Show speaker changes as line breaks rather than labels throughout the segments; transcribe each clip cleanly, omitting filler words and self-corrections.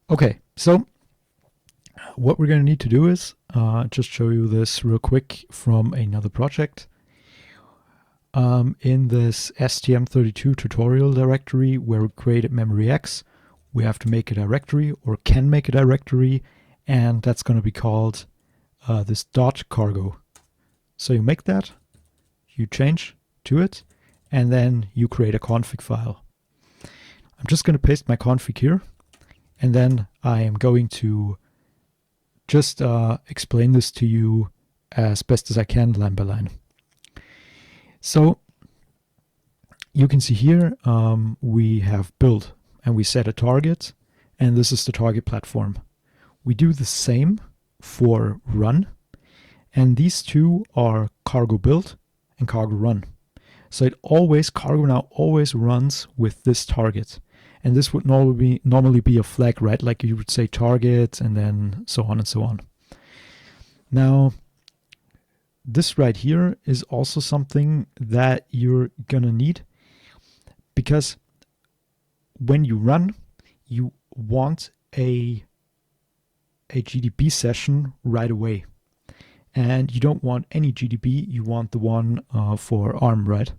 Okay, so what we're going to need to do is just show you this real quick from another project. In this STM32 tutorial directory where we created memory X, we have to make a directory, or can make a directory, and that's going to be called this .cargo. So you make that, you change to it, and then you create a config file. I'm just going to paste my config here, and then I am going to just explain this to you as best as I can, line by line. So you can see here we have build, and we set a target, and this is the target platform. We do the same for run, and these two are cargo build and cargo run. So cargo now always runs with this target. And this would normally be a flag, right? Like you would say target and then so on and so on. Now, this right here is also something that you're gonna need, because when you run, you want a GDB session right away. And you don't want any GDB, you want the one for ARM, right?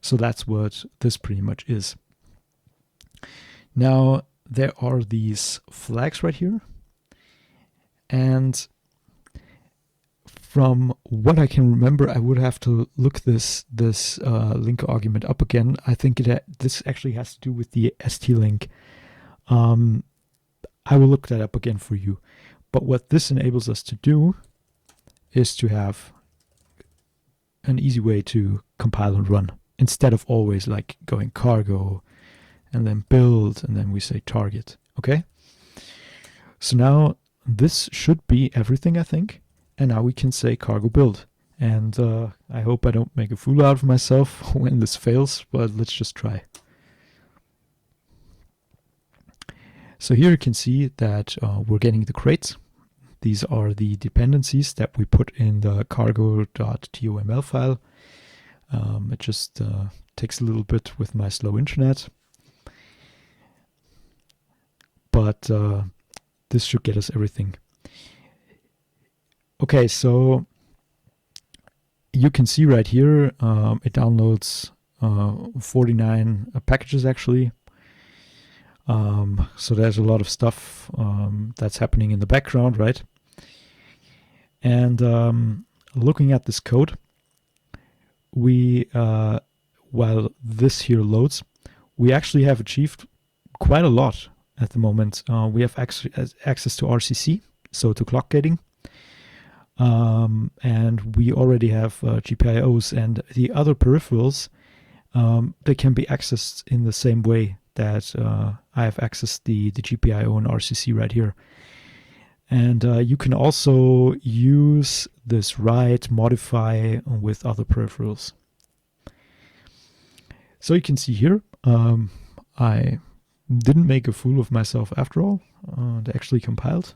So that's what this pretty much is. Now, there are these flags right here. And from what I can remember, I would have to look this link argument up again. I think this actually has to do with the ST link. I will look that up again for you. But what this enables us to do is to have an easy way to compile and run, instead of always like going cargo and then build and then we say target. Okay, so now this should be everything, I think, and now we can say cargo build. And I hope I don't make a fool out of myself when this fails, but let's just try. So here you can see that we're getting the crates. These are the dependencies that we put in the cargo.toml file. It just takes a little bit with my slow internet. But this should get us everything. Okay, so you can see right here, it downloads 49 packages actually. So there's a lot of stuff that's happening in the background, right? And looking at this code, while this here loads, we actually have achieved quite a lot at the moment. We have access to RCC, so to clock gating. And we already have GPIOs, and the other peripherals, they can be accessed in the same way that I have accessed the GPIO and RCC right here. And you can also use this write, modify with other peripherals. So you can see here, I didn't make a fool of myself after all. They actually compiled.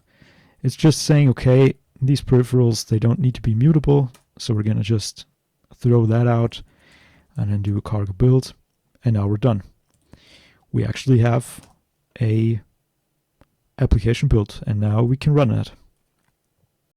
It's just saying, okay, these peripherals, they don't need to be mutable. So we're going to just throw that out and then do a cargo build. And now we're done. We actually have a application built, and now we can run it.